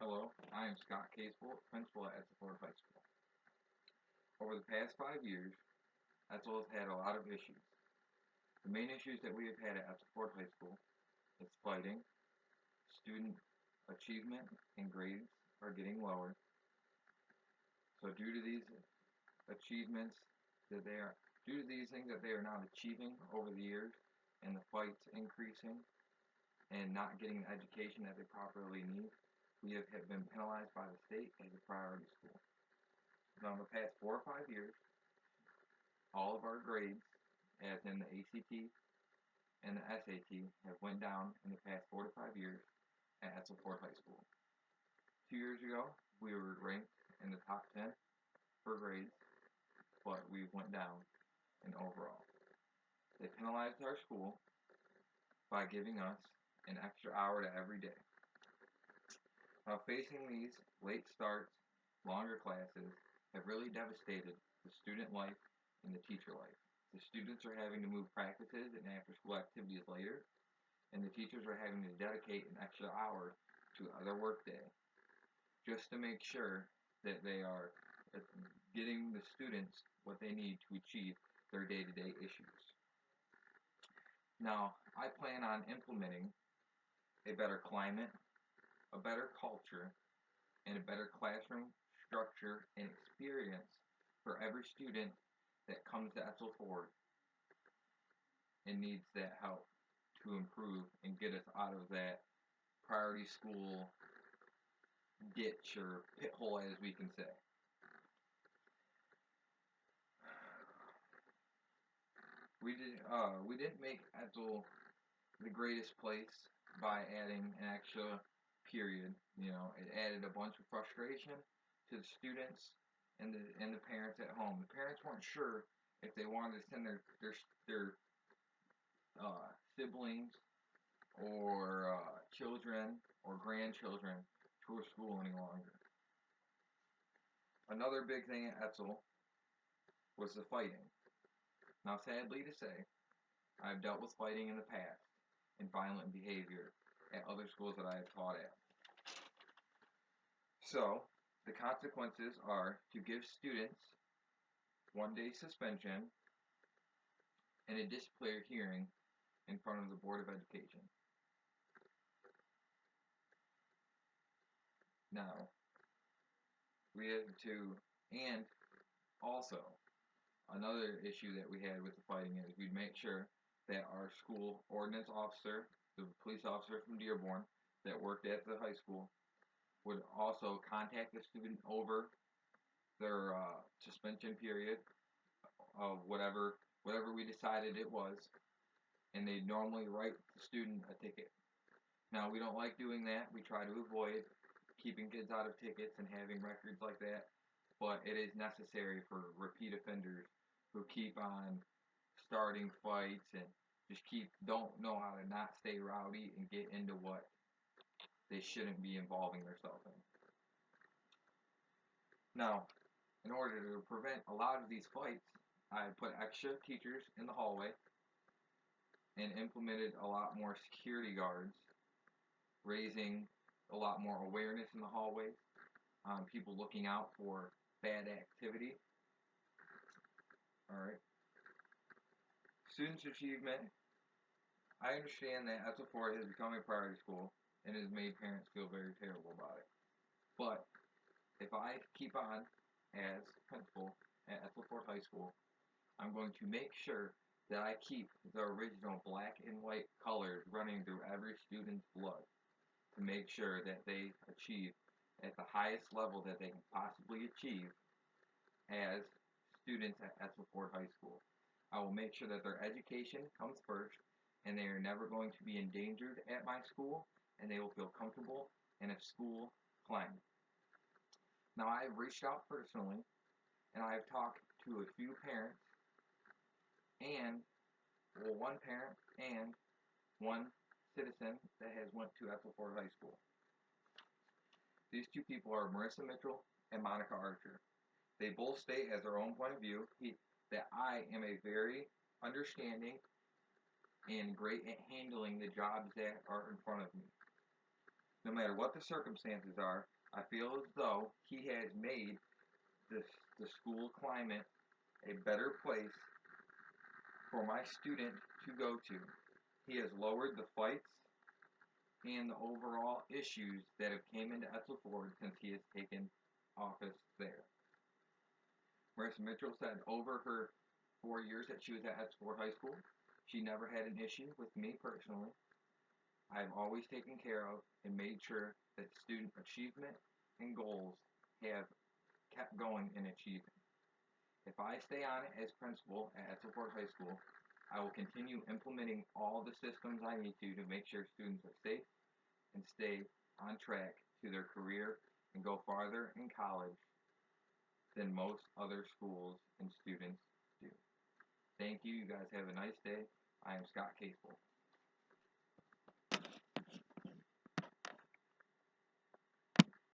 Hello, I am Scott Casebolt, principal at Etzel High School. Over the past 5 years, Etzel has had a lot of issues. The main issues that we have had at Etzel High School is fighting, student achievement and grades are getting lower. So due to these achievements due to these things that they are not achieving over the years and the fights increasing and not getting the education that they properly need, we have been penalized by the state as a priority school. Now, in the past 4 or 5 years, all of our grades, as in the ACT and the SAT, have went down in the past 4 to 5 years at Etzel High School. 2 years ago, we were ranked in the top 10 for grades, but we went down in overall. They penalized our school by giving us an extra hour to every day. Facing these late starts, longer classes, have really devastated the student life and the teacher life. The students are having to move practices and after-school activities later, and the teachers are having to dedicate an extra hour to their workday just to make sure that they are getting the students what they need to achieve their day-to-day issues. Now, I plan on implementing a better climate, a better culture, and a better classroom structure and experience for every student that comes to Etzel Ford and needs that help to improve and get us out of that priority school ditch or pit hole, as we can say. We didn't make Etzel the greatest place by adding an extra period. It added a bunch of frustration to the students and the parents at home. The parents weren't sure if they wanted to send their siblings or children or grandchildren to a school any longer. Another big thing at Etzel was the fighting. Now, sadly to say, I've dealt with fighting in the past and violent behavior at other schools that I have taught at. So, the consequences are to give students 1 day suspension and a disciplinary hearing in front of the Board of Education. Now, we have to, and also, another issue that we had with the fighting is we'd make sure that our school ordinance officer, the police officer from Dearborn that worked at the high school, would also contact the student over their suspension period of whatever we decided it was, and they'd normally write the student a ticket. Now, we don't like doing that. We try to avoid keeping kids out of tickets and having records like that, but it is necessary for repeat offenders who keep on starting fights and just don't know how to not stay rowdy and get into what they shouldn't be involving themselves in. Now, in order to prevent a lot of these fights, I put extra teachers in the hallway and implemented a lot more security guards, raising a lot more awareness in the hallways, people looking out for bad activity. Alright. Students' achievement. I understand that Etzel Ford has become a priority school and has made parents feel very terrible about it. But if I keep on as principal at Etzel Ford High School, I'm going to make sure that I keep the original black and white colors running through every student's blood to make sure that they achieve at the highest level that they can possibly achieve as students at Etzel Ford High School. I will make sure that their education comes first and they are never going to be endangered at my school and they will feel comfortable in a school climate. Now, I have reached out personally and I have talked to a few parents one parent and one citizen that has went to Etzel Ford High School. These two people are Marissa Mitchell and Monica Archer. They both state as their own point of view that I am a very understanding and great at handling the jobs that are in front of me. No matter what the circumstances are, I feel as though he has made the school climate a better place for my student to go to. He has lowered the fights and the overall issues that have came into Etzel Ford since he has taken office there. Marissa Mitchell said over her 4 years that she was at Etzel Ford High School, she never had an issue with me personally. I have always taken care of and made sure that student achievement and goals have kept going and achieving. If I stay on as principal at Etzel Ford High School, I will continue implementing all the systems I need to make sure students are safe and stay on track to their career and go farther in college than most other schools and students do. Thank you. You guys have a nice day. I am Scott Casebolt.